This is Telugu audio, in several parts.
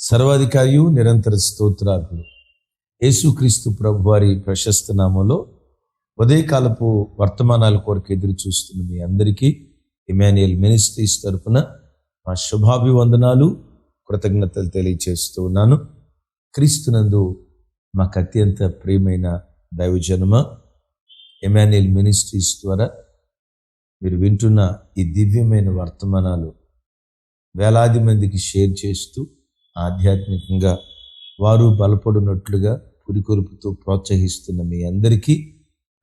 సర్వాధికారియు నిరంతర స్తోత్రార్హుడు యేసుక్రీస్తు ప్రభువారి ప్రశస్త నామంలో ఉదయకాలపు వర్తమానాల కొరకు ఎదురు చూస్తున్న మీ అందరికీ ఇమాన్యుయల్ మినిస్ట్రీస్ తరఫున మా శుభాభివందనాలు, కృతజ్ఞతలు తెలియచేస్తూ ఉన్నాను. క్రీస్తునందు మాకు అత్యంత ప్రియమైన దైవజనమ, ఇమాన్యుయల్ మినిస్ట్రీస్ ద్వారా మీరు వింటున్న ఈ దివ్యమైన వర్తమానాలు వేలాది మందికి షేర్ చేస్తూ ఆధ్యాత్మికంగా వారు బలపడినట్లుగా పురికొల్పుతూ ప్రోత్సహిస్తున్న మీ అందరికీ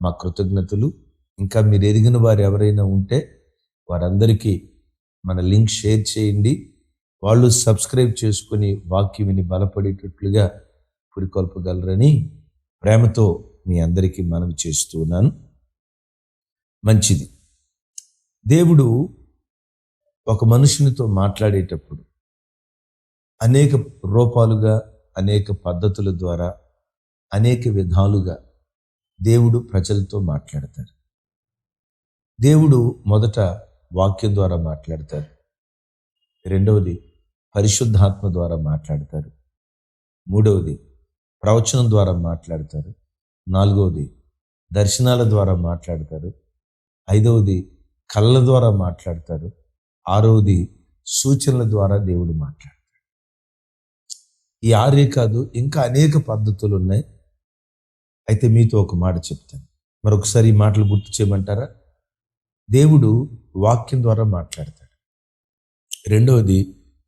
మా కృతజ్ఞతలు. ఇంకా మీరు ఎరిగిన వారు ఎవరైనా ఉంటే వారందరికీ మన లింక్ షేర్ చేయండి. వాళ్ళు సబ్స్క్రైబ్ చేసుకుని వాక్యం విని బలపడేటట్లుగా పురికొల్పగలరని ప్రేమతో మీ అందరికీ మనవి చేస్తూ ఉన్నాను. మంచిది. దేవుడు ఒక మనుషునితో మాట్లాడేటప్పుడు అనేక రూపాలుగా, అనేక పద్ధతుల ద్వారా, అనేక విధాలుగా దేవుడు ప్రజలతో మాట్లాడతారు. దేవుడు మొదట వాక్యం ద్వారా మాట్లాడతారు, రెండవది పరిశుద్ధాత్మ ద్వారా మాట్లాడతారు, మూడవది ప్రవచనం ద్వారా మాట్లాడతారు, నాలుగవది దర్శనాల ద్వారా మాట్లాడతారు, ఐదవది కళ్ళ ద్వారా మాట్లాడతారు, ఆరవది సూచనల ద్వారా దేవుడు మాట్లాడతాడు. ఈ ఆరే కాదు, ఇంకా అనేక పద్ధతులు ఉన్నాయి. అయితే మీతో ఒక మాట చెప్తాను, మరొకసారి ఈ మాటలు గుర్తు చేయమంటారా? దేవుడు వాక్యం ద్వారా మాట్లాడతాడు, రెండవది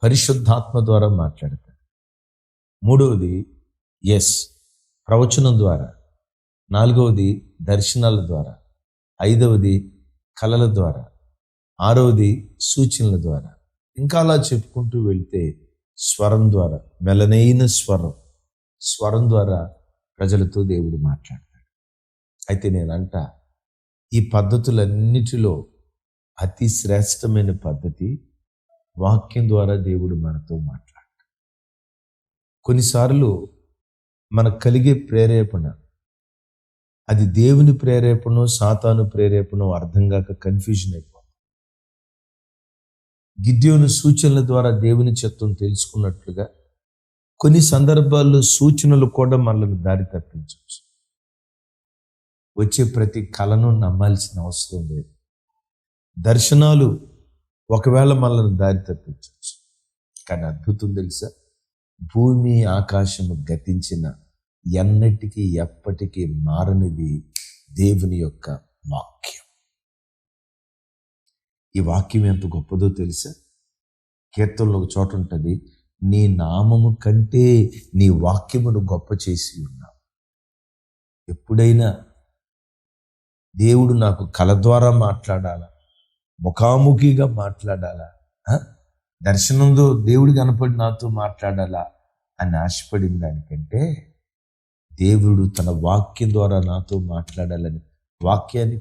పరిశుద్ధాత్మ ద్వారా మాట్లాడతాడు, మూడవది ప్రవచనం ద్వారా, నాలుగవది దర్శనాల ద్వారా, ఐదవది కళల ద్వారా, ఆరవది సూచనల ద్వారా, ఇంకా అలా చెప్పుకుంటూ వెళ్తే స్వరం ద్వారా, మెలనైన స్వరం ద్వారా ప్రజలతో దేవుడు మాట్లాడతాడు. అయితే నేనంట, ఈ పద్ధతులన్నిటిలో అతి శ్రేష్టమైన పద్ధతి వాక్యం ద్వారా దేవుడు మనతో మాట్లాడతాడు. కొన్నిసార్లు మనకు కలిగే ప్రేరేపణ, అది దేవుని ప్రేరేపణో సాతాను ప్రేరేపణో అర్థం కాక కన్ఫ్యూజన్ అయిపోతుంది. గిద్యోను సూచనల ద్వారా దేవుని చిత్తం తెలుసుకున్నట్లుగా కొన్ని సందర్భాల్లో సూచనలు కూడా మనల్ని దారి తప్పించవచ్చు. వచ్చే ప్రతి కళను నమ్మాల్సిన అవసరం లేదు. దర్శనాలు ఒకవేళ మనల్ని దారి తప్పించవచ్చు, కానీ అద్భుతం తెలుసా? భూమి ఆకాశము గతించిన ఎన్నటికీ ఎప్పటికీ మారనిది దేవుని యొక్క వాక్యం. ఈ వాక్యం ఎంత గొప్పదో తెలుసా? కీర్తనలో ఒక చోట ఉంటుంది, నీ నామము కంటే నీ వాక్యమును గొప్ప చేసి ఉన్నావు. ఎప్పుడైనా దేవుడు నాకు కళ ద్వారా మాట్లాడాలా, ముఖాముఖిగా మాట్లాడాలా, దర్శనంలో దేవుడు కనపడి నాతో మాట్లాడాలా అని ఆశపడిన దానికంటే దేవుడు తన వాక్యం ద్వారా నాతో మాట్లాడాలని వాక్యాన్ని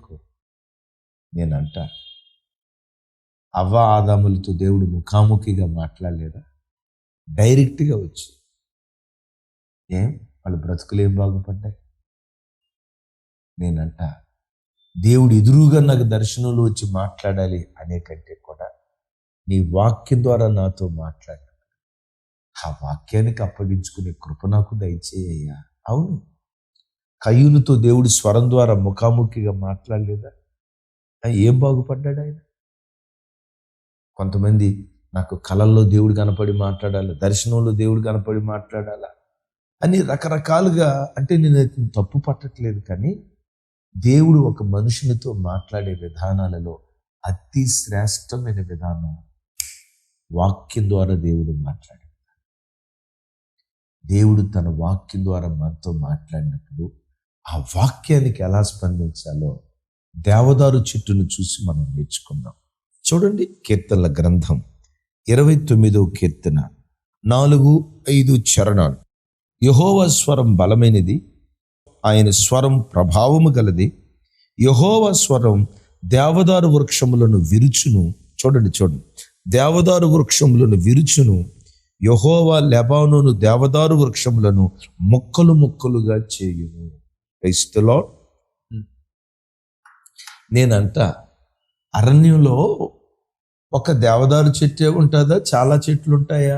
నేనంట, అవ్వ ఆదాములతో దేవుడు ముఖాముఖిగా మాట్లాడలేదా? డైరెక్ట్గా వచ్చి వాళ్ళ బ్రతుకులు ఏం బాగుపడ్డాయి? నేనంట, దేవుడు ఎదురుగా నాకు దర్శనంలో వచ్చి మాట్లాడాలి అనే కంటే కూడా నీ వాక్యం ద్వారా నాతో మాట్లాడాలి, ఆ వాక్యానికి అప్పగించుకునే కృప నాకు దయచేయ్యా. అవును, కయ్యూనుతో దేవుడు స్వరం ద్వారా ముఖాముఖిగా మాట్లాడలేదా? ఏం బాగుపడ్డాడు ఆయన? కొంతమంది నాకు కళల్లో దేవుడు కనపడి మాట్లాడాలి, దర్శనంలో దేవుడు కనపడి మాట్లాడాలా అని రకరకాలుగా, అంటే నేను తప్పు పట్టట్లేదు, కానీ దేవుడు ఒక మనుషునితో మాట్లాడే విధానాలలో అతి శ్రేష్టమైన విధానం వాక్యం ద్వారా దేవుడు మాట్లాడాడు. దేవుడు తన వాక్యం ద్వారా మనతో మాట్లాడినప్పుడు ఆ వాక్యానికి ఎలా స్పందించాలో దేవదారు చెట్టును చూసి మనం నేర్చుకుందాం. చూడండి, కీర్తనల గ్రంథం 29వ కీర్తన 4-5 చరణాలు. యెహోవా స్వరం బలమైనది, ఆయన స్వరం ప్రభావము గలది. యెహోవా స్వరం దేవదారు వృక్షములను విరుచును. చూడండి, దేవదారు వృక్షములను విరుచును. యెహోవా లెబానోను దేవదారు వృక్షములను ముక్కలు ముక్కలుగా చేయును. Praise the lord. నేనంట, అరణ్యంలో ఒక దేవదారు చెట్టే ఉంటుందా? చాలా చెట్లు ఉంటాయా?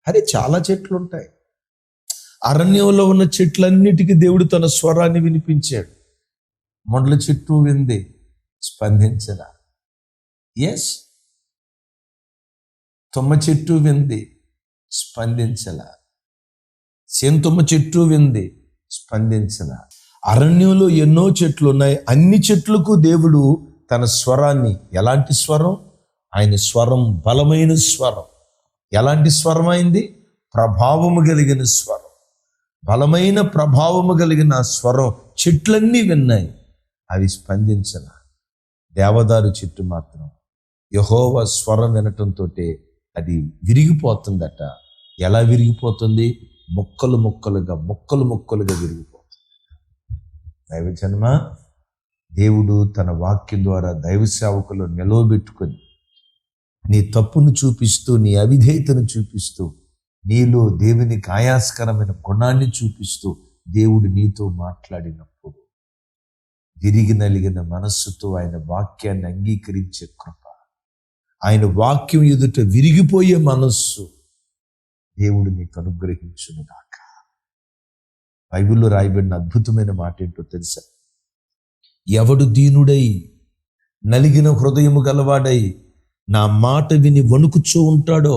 అరే చాలా చెట్లు ఉంటాయి. అరణ్యంలో ఉన్న చెట్లన్నిటికీ దేవుడు తన స్వరాన్ని వినిపించాడు. మొండల చెట్టు వింది, స్పందించరా. ఎస్, తుమ్మ చెట్టు వింది, స్పందించలా. సేంతుమ్మ చెట్టు వింది, స్పందించలా. అరణ్యంలో ఎన్నో చెట్లు ఉన్నాయి. అన్ని చెట్లకు దేవుడు తన స్వరాన్ని, ఎలాంటి స్వరం? ఆయన స్వరం బలమైన స్వరం. ఎలాంటి స్వరం అయింది? ప్రభావము కలిగిన స్వరం. బలమైన ప్రభావము కలిగిన స్వరం చెట్లన్నీ విన్నాయి, అవి స్పందించల. దేవదారు చెట్టు మాత్రం యెహోవా స్వరం వినటంతో అది విరిగిపోతుందట. ఎలా విరిగిపోతుంది? ముక్కలు ముక్కలుగా విరిగిపోతుంది. దైవజనమా, దేవుడు తన వాక్యం ద్వారా దైవ సేవకులు నిలవబెట్టుకొని నీ తప్పును చూపిస్తూ, నీ అవిధేయతను చూపిస్తూ, నీలో దేవునికి ఆయాస్కరమైన గుణాన్ని చూపిస్తూ దేవుడు నీతో మాట్లాడినప్పుడు విరిగి నలిగిన మనస్సుతో ఆయన వాక్యాన్ని అంగీకరించే కృప, ఆయన వాక్యం ఎదుట విరిగిపోయే మనస్సు దేవుడు నీకు అనుగ్రహించునుగాక. బైబిల్లో రాయబడిన అద్భుతమైన మాట ఏంటో తెలుసా? ఎవడు దీనుడై నలిగిన హృదయము గలవాడై నా మాట విని వణుకుచూ ఉంటాడో,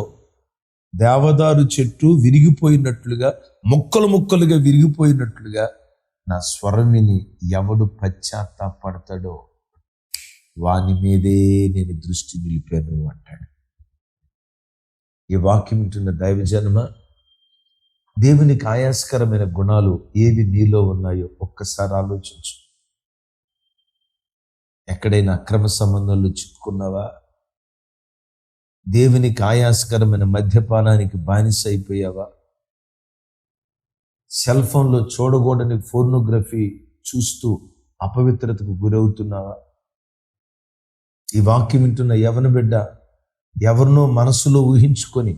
దేవదారు చెట్టు విరిగిపోయినట్లుగా, ముక్కలుగా విరిగిపోయినట్లుగా నా స్వరం విని ఎవడు పశ్చాత్తాపడతాడో వాని మీదే నేను దృష్టి నిలిపాను అంటాడు. ఈ వాక్యం వింటున్న దైవజనమా, దేవునికి ఆయాస్కరమైన గుణాలు ఏవి నీలో ఉన్నాయో ఒక్కసారి ఆలోచించు. ఎక్కడైనా అక్రమ సంబంధాల్లో చిక్కుకున్నావా? దేవునికి ఆయాస్కరమైన మద్యపానానికి బానిస అయిపోయావా? సెల్ ఫోన్లో చూడకూడని ఫోర్నోగ్రఫీ చూస్తూ అపవిత్రతకు గురవుతున్నావా? ఈ వాక్యం వింటున్న యవన బిడ్డ, ఎవరినో మనసులో ఊహించుకొని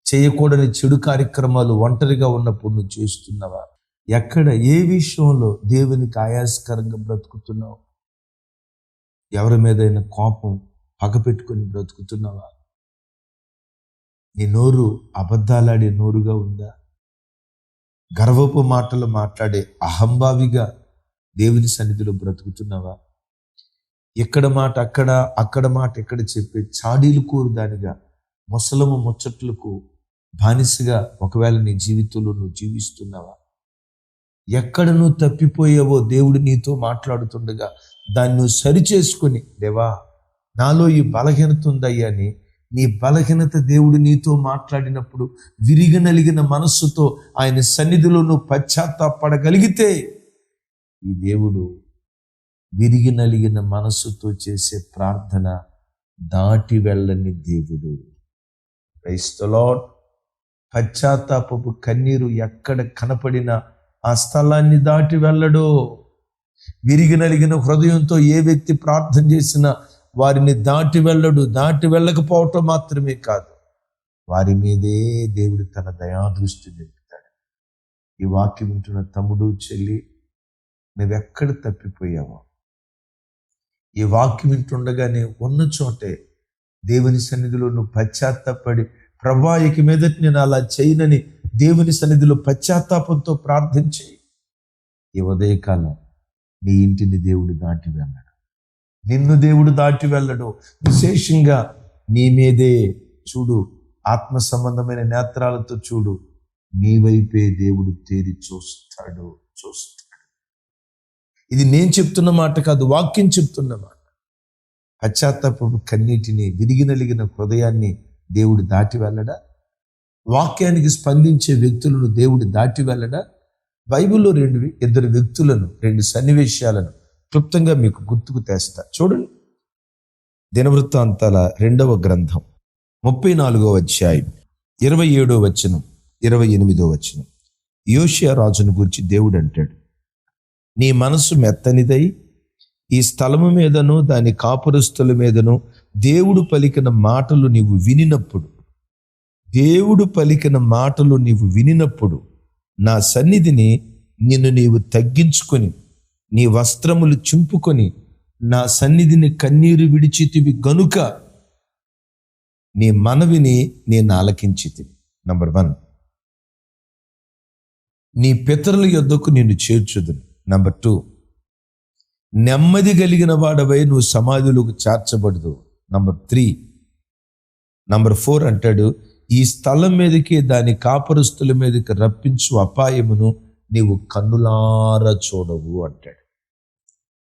చేయకూడని చెడు కార్యక్రమాలు ఒంటరిగా ఉన్నప్పుడు నువ్వు చేస్తున్నావా? ఎక్కడ, ఏ విషయంలో దేవునికి ఆయాస్కరంగా బ్రతుకుతున్నావు? ఎవరి మీదైనా కోపం, పగ పెట్టుకొని బ్రతుకుతున్నావా? నీ నోరు అబద్ధాలాడే నోరుగా ఉందా? గర్వపు మాటలు మాట్లాడే అహంభావిగా దేవుని సన్నిధిలో బ్రతుకుతున్నావా? ఎక్కడ మాట అక్కడ, అక్కడ మాట ఎక్కడ చెప్పే చాడీలు కోరు దానిగా, ముసలము ముచ్చట్లకు బానిసగా ఒకవేళ నీ జీవితంలో నువ్వు జీవిస్తున్నావా? ఎక్కడ నువ్వు తప్పిపోయావో దేవుడు నీతో మాట్లాడుతుండగా దాన్ని నువ్వు సరిచేసుకొని, దేవా నాలో ఈ బలహీనత ఉందయ్యా అని నీ బలహీనత దేవుడు నీతో మాట్లాడినప్పుడు విరిగి నలిగిన మనస్సుతో ఆయన సన్నిధిలో నువ్వు పశ్చాత్తాపడగలిగితే, ఈ దేవుడు విరిగి నలిగిన మనస్సుతో చేసే ప్రార్థన దాటి వెళ్ళని దేవుడు. Praise the lord. పశ్చాత్తాపపు కన్నీరు ఎక్కడ కనపడినా ఆ స్థలాన్ని దాటి వెళ్ళడు. విరిగి నలిగిన హృదయంతో ఏ వ్యక్తి ప్రార్థన చేసినా వారిని దాటి వెళ్ళడు. దాటి వెళ్ళకపోవటం మాత్రమే కాదు, వారి మీదే దేవుడు తన దయాదృష్టి నిలుపుతాడు. ఈ వాక్యం వింటున్న తమ్ముడు, చెల్లి, నువ్వెక్కడ తప్పిపోయావో ఈ వాక్యం వింటుండగానే ఉన్న చోటే దేవుని సన్నిధిలో నువ్వు పశ్చాత్తాపడి, ప్రభువా ఇక మీదట నేను అలా చేయనని దేవుని సన్నిధిలో పశ్చాత్తాపంతో ప్రార్థించి, ఈ ఉదయకాలం నీ ఇంటిని దేవుడు దాటి వెళ్ళడు, నిన్ను దేవుడు దాటి వెళ్ళడు. విశేషంగా నీ మీదే చూడు, ఆత్మ సంబంధమైన నేత్రాలతో చూడు, నీ వైపే దేవుడు తేరి చూస్తాడు. ఇది నేను చెప్తున్న మాట కాదు, వాక్యం చెప్తున్న మాట. పశ్చాత్తాపపు కన్నీటిని, విరిగి నలిగిన హృదయాన్ని దేవుడు దాటి వెళ్ళడా? వాక్యానికి స్పందించే వ్యక్తులను దేవుడు దాటి వెళ్ళడా? బైబిల్లో ఇద్దరు వ్యక్తులను, రెండు సన్నివేశాలను క్లుప్తంగా మీకు గుర్తుకు తెస్తా. చూడండి, దినవృత్తాంతాల 2వ గ్రంథం 34వ అధ్యాయం 27వ వచనం 28వ వచనం. యోషియా రాజును గురించి దేవుడు అంటాడు, నీ మనసు మెత్తనిదై ఈ స్థలము మీదను దాని కాపురస్తుల మీదను దేవుడు పలికిన మాటలు నీవు వినినప్పుడు నా సన్నిధిని నిన్ను నీవు తగ్గించుకొని నీ వస్త్రములు చింపుకొని నా సన్నిధిని కన్నీరు విడిచితివి గనుక నీ మనవిని నేను ఆలకించితిని. నంబర్ 1, నీ పితరుల యొద్దకు నిన్ను చేర్చుదును. నంబర్ 2, నెమ్మది కలిగిన వాడవై నువ్వు సమాధిలోకి చేర్చబడదు. నంబర్ 4 అంటాడు, ఈ స్థలం మీదకి దాని కాపురస్తుల మీదకి రప్పించు అపాయమును నీవు కన్నులారా చూడవు అంటాడు.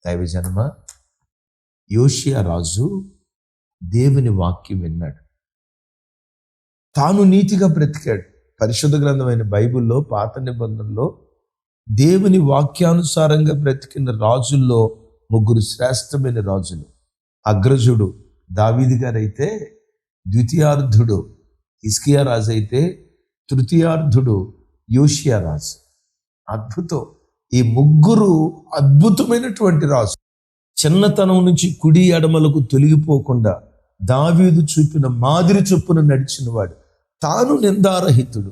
దైవజనమ, యోషియా రాజు దేవుని వాక్యం విన్నాడు. తాను నీతిగా బ్రతికాడు. పరిశుద్ధ గ్రంథమైన బైబిల్లో, పాత నిబంధనలో దేవుని వాక్యానుసారంగా బ్రతికిన రాజుల్లో 3 శ్రేష్టమైన రాజులు. అగ్రజుడు దావీదు గారైతే, ద్వితీయార్ధుడు హిజ్కియా రాజు అయితే, తృతీయార్ధుడు యోషియా రాజు. అద్భుతం. ఈ 3 అద్భుతమైనటువంటి రాజు. చిన్నతనం నుంచి కుడి ఎడమలకు తొలగిపోకుండా దావీదు చూపిన మాదిరి చొప్పున నడిచినవాడు. తాను నిందారహితుడు.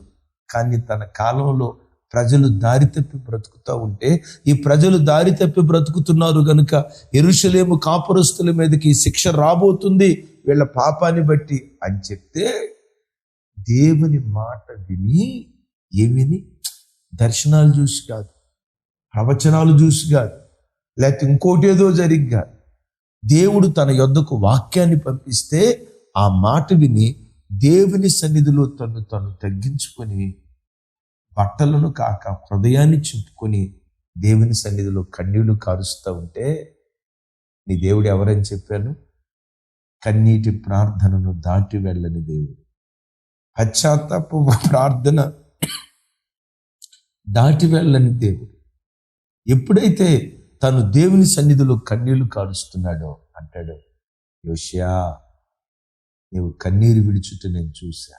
కానీ తన కాలంలో ప్రజలు దారి తప్పి బ్రతుకుతూ ఉంటే, ఈ ప్రజలు దారి తప్పి బ్రతుకుతున్నారు గనుక యెరూషలేము కాపురస్తుల మీదకి శిక్ష రాబోతుంది వీళ్ళ పాపాన్ని బట్టి అని చెప్తే, దేవుని మాట విని, ఏమిని దర్శనాలు చూసి కాదు, ప్రవచనాలు చూసి కాదు, లేకపోతే ఇంకోటి ఏదో జరిగి కాదు, దేవుడు తన యొద్దకు వాక్యాన్ని పంపిస్తే ఆ మాట విని దేవుని సన్నిధిలో తను తగ్గించుకొని, బట్టలను కాక హృదయాన్ని చింపుకొని దేవుని సన్నిధిలో కన్నీళ్లు కారుస్తూ ఉంటే, నీ దేవుడు ఎవరని చెప్పాను? కన్నీటి ప్రార్థనను దాటి వెళ్ళని దేవుడు. పశ్చాత్తాప ప్రార్థన దాటి వెళ్ళని దేవుడు. ఎప్పుడైతే తను దేవుని సన్నిధిలో కన్నీళ్లు కారుస్తున్నాడో అంటాడు, యోషియా, నీవు కన్నీరు విడుచుట నేను చూశా.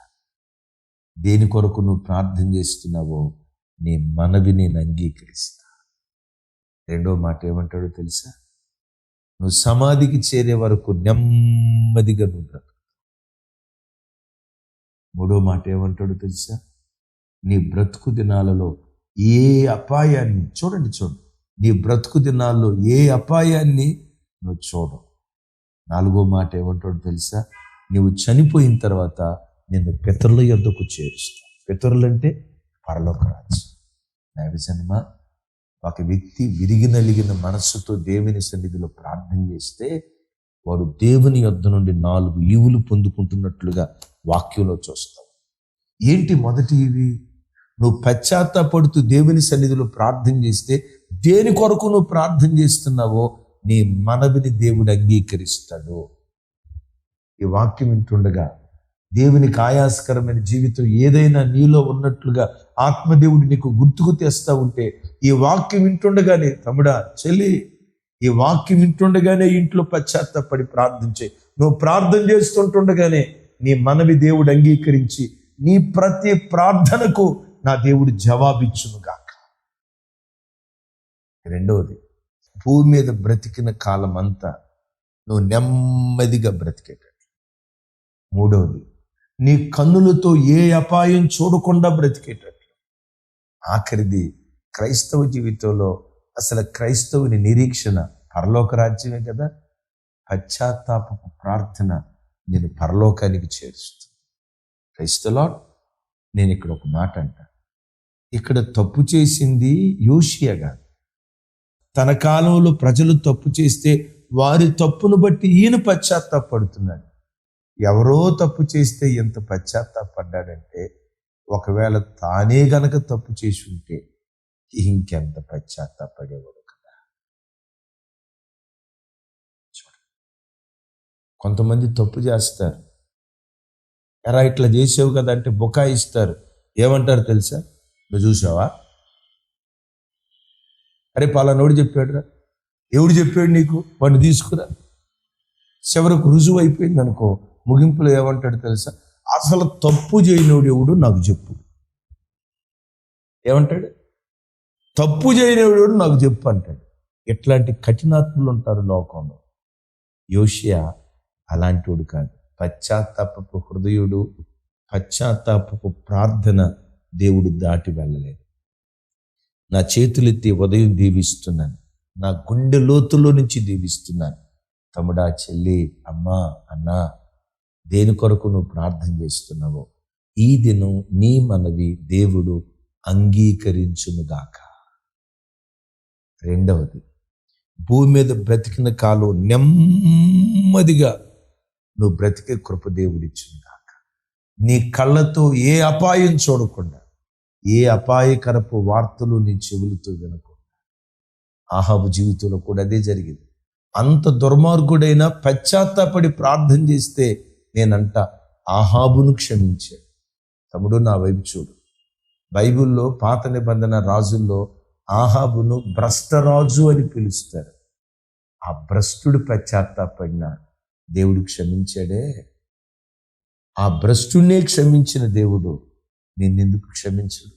దేని కొరకు నువ్వు ప్రార్థన చేస్తున్నావో నీ మనవి నేను అంగీకరిస్తా. 2వ మాట ఏమంటాడో తెలుసా? నువ్వు సమాధికి చేరే వరకు నెమ్మదిగా నువ్వు బ్రతుకు. 3వ మాట ఏమంటాడో తెలుసా? నీ బ్రతుకు దినాలలో ఏ అపాయాన్ని చూడండి, నీ బ్రతుకు దినాల్లో ఏ అపాయాన్ని నువ్వు చూడవు. 4వ మాట ఏమంటాడో తెలుసా? నువ్వు చనిపోయిన తర్వాత నిన్ను పితరుల యొద్దకు చేరుస్తా. పితరులు అంటే పరలోక రాజ్యం. దైవజనమ, ఒక వ్యక్తి విరిగి నలిగిన మనస్సుతో దేవుని సన్నిధిలో ప్రార్థన చేస్తే వాడు దేవుని యొద్ద నుండి 4 ఈవులు పొందుకుంటున్నట్లుగా వాక్యంలో చూస్తాం. ఏంటి మొదటి ఇవి? నువ్వు పశ్చాత్తాపడుతూ దేవుని సన్నిధిలో ప్రార్థన చేస్తే, దేని కొరకు నువ్వు ప్రార్థన చేస్తున్నావో నీ మనవిని దేవుడు అంగీకరిస్తాడు. ఈ వాక్యం వింటుండగా దేవునికి ఆయాస్కరమైన జీవితం ఏదైనా నీలో ఉన్నట్లుగా ఆత్మదేవుడు నీకు గుర్తుకు తెస్తా ఉంటే, ఈ వాక్యం వింటుండగానే, తమ్ముడా చెల్లి, ఈ వాక్యం వింటుండగానే ఇంట్లో పశ్చాత్తాపడి ప్రార్థించే. నువ్వు ప్రార్థన చేస్తుంటుండగానే నీ మనవి దేవుడు అంగీకరించి నీ ప్రతి ప్రార్థనకు నా దేవుడు జవాబిచ్చునుగాక. 2వది, భూమి మీద బ్రతికిన కాలం అంతా నువ్వు నెమ్మదిగా బ్రతికేటట్లు. 3వది, నీ కన్నులతో ఏ అపాయం చూడకుండా బ్రతికేటట్లు. ఆఖరిది, క్రైస్తవ జీవితంలో అసలు క్రైస్తవుని నిరీక్షణ పరలోక రాజ్యమే కదా. పశ్చాత్తాపపు ప్రార్థన నేను పరలోకానికి చేరుస్తుంది. క్రైస్తవులో నేను ఇక్కడ ఒక మాట అంటా. ఇక్కడ తప్పు చేసింది యోషియా కాదు. తన కాలంలో ప్రజలు తప్పు చేస్తే వారి తప్పును బట్టి ఈయన పశ్చాత్తాపడుతున్నాడు. ఎవరో తప్పు చేస్తే ఎంత పశ్చాత్తాపడ్డాడంటే, ఒకవేళ తానే గనక తప్పు చేసి ఉంటే ఇంకెంత పశ్చాత్తాపడేవాడు కదా. కొంతమంది తప్పు చేస్తారు, ఎరా ఇట్లా చేసావు కదా అంటే బుకాయిస్తారు. ఏమంటారు తెలుసా? నువ్వు చూసావా? అరే పలానోడు చెప్పాడురా. ఎవడు చెప్పాడు నీకు? వాడిని తీసుకురా. చివరకు రుజువు అయిపోయింది అనుకో, ముగింపులో ఏమంటాడు తెలుసా? అసలు తప్పు చేయనోడు ఎవడు నాకు చెప్పు. ఏమంటాడు? తప్పు చేయనోడు నాకు చెప్పు అంటాడు. ఎట్లాంటి కఠినాత్ములు ఉంటారు లోకంలో. యోషియా అలాంటి వాడు కాదు. పశ్చాత్తాపపు హృదయుడు, పశ్చాత్తాపపు ప్రార్థన దేవుడు దాటి వెళ్ళలేదు. నా చేతులెత్తి ఉదయం దీవిస్తున్నాను, నా గుండె లోతుల్లో నుంచి దీవిస్తున్నాను. తమ్ముడా, చెల్లి, అమ్మా, అన్నా, దేని కొరకు నువ్వు ప్రార్థన చేస్తున్నావో ఈ దినం నీ మనవి దేవుడు అంగీకరించునుగాక. రెండవది, భూమి మీద బ్రతికిన కాలం నెమ్మదిగా నువ్వు బ్రతికే కృప దేవుడిచ్చునుగాక. నీ కళ్ళతో ఏ అపాయం చూడకుండా, ఏ అపాయకరపు వార్తలు నీ చెవులతో వినకుండా. ఆహాబు జీవితంలో కూడా అదే జరిగింది. అంత దుర్మార్గుడైనా పశ్చాత్తాపడి ప్రార్థన చేస్తే నేనంట ఆహాబును క్షమించాడు. తమ్ముడు, నా వైపు చూడు. బైబిల్లో పాత నిబంధన రాజుల్లో ఆహాబును భ్రష్టరాజు అని పిలుస్తారు. ఆ భ్రష్టుడు పశ్చాత్తాపడిన దేవుడు క్షమించాడే. ఆ భ్రష్టునే క్షమించిన దేవుడు నిన్నెందుకు క్షమించడు?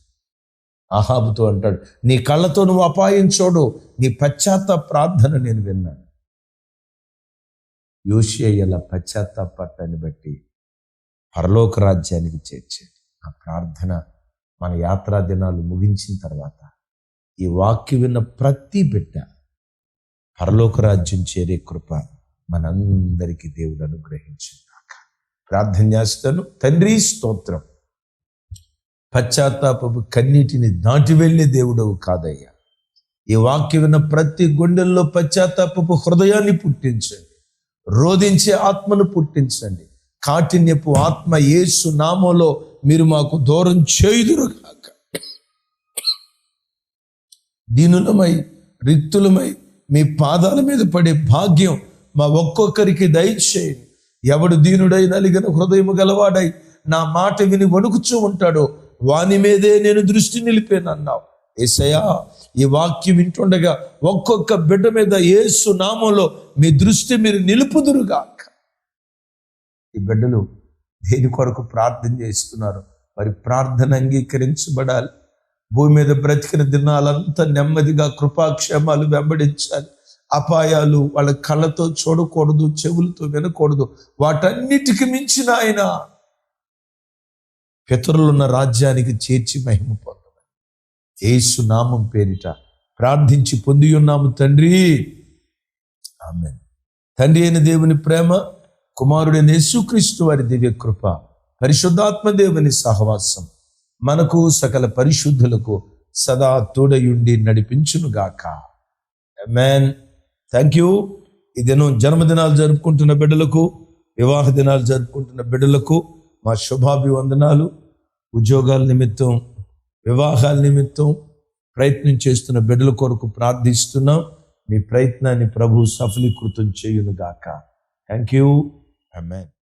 ఆహాబుతో అంటాడు, నీ కళ్ళతో నువ్వు అపాయం చూడు, నీ పశ్చాత్తాప ప్రార్థన నేను విన్నాను. యోషియా పశ్చాత్తాపాన్ని బట్టి పరలోక రాజ్యానికి చేర్చాడు. ఆ ప్రార్థన మన యాత్రా దినాలు ముగించిన తర్వాత ఈ వాక్యం విన్న ప్రతి బిడ్డ పరలోక రాజ్యం చేరే కృప మనందరికీ దేవుడు అనుగ్రహించుగాక. ప్రార్థన చేస్తాను. తండ్రి స్తోత్రం. పశ్చాత్తాపపు కన్నీటిని దాటి వెళ్ళే దేవుడవు కాదయ్యా. ఈ వాక్యం విన్న ప్రతి గుండెల్లో పశ్చాత్తాపపు హృదయాన్ని పుట్టించండి, రోధించే ఆత్మను పుట్టించండి. కాఠిన్యపు ఆత్మ యేసు నామములో మీరు మాకు దూరం చేయుదురుగాక. దీనులమై రిక్తులమై మీ పాదాల మీద పడే భాగ్యం మా ఒక్కొక్కరికి దయచేయండి. ఎవడు దీనుడై నలిగిన హృదయము గలవాడై నా మాట విని వణుకుచూ ఉంటాడో వాని మీదే నేను దృష్టి నిలిపానన్నావు. యేసయ్యా, ఈ వాక్యం వింటుండగా ఒక్కొక్క బిడ్డ మీద యేసు నామంలో మీ దృష్టి మీరు నిలుపుదురుగాక. ఈ బిడ్డలు దేని కొరకు ప్రార్థన చేస్తున్నారు? వారి ప్రార్థన అంగీకరించబడాలి. భూమి మీద బ్రతికిన దినాలంతా నెమ్మదిగా కృపాక్షేమాలు వెంబడించాలి. అపాయాలు వాళ్ళ కళ్ళతో చూడకూడదు, చెవులతో వినకూడదు. వాటన్నిటికి మించిన ఆయన పితరులున్న రాజ్యానికి చేర్చి మహిమ పొందమని యేసు నామం పేరిట ప్రార్థించి పొంది ఉన్నాము తండ్రి, ఆమేన్. తండ్రి అయిన దేవుని ప్రేమ, కుమారుడైన యేసుక్రీస్తు వారి దివ్య కృప, పరిశుద్ధాత్మ దేవుని సహవాసం మనకు సకల పరిశుద్ధులకు సదా తోడయుండి నడిపించునుగాక. ఆమేన్. Thank you. ఈ దినం జన్మదినాలు జరుపుకుంటున్న బిడ్డలకు, వివాహ దినాలు జరుపుకుంటున్న బిడ్డలకు మా శుభాభివందనాలు. ఉద్యోగాల నిమిత్తం, వివాహాల నిమిత్తం ప్రయత్నం చేస్తున్న బిడ్డల కొరకు ప్రార్థిస్తున్నాం. మీ ప్రయత్నాన్ని ప్రభు సఫలీకృతం చేయునుగాక. Thank you. ఆమేన్.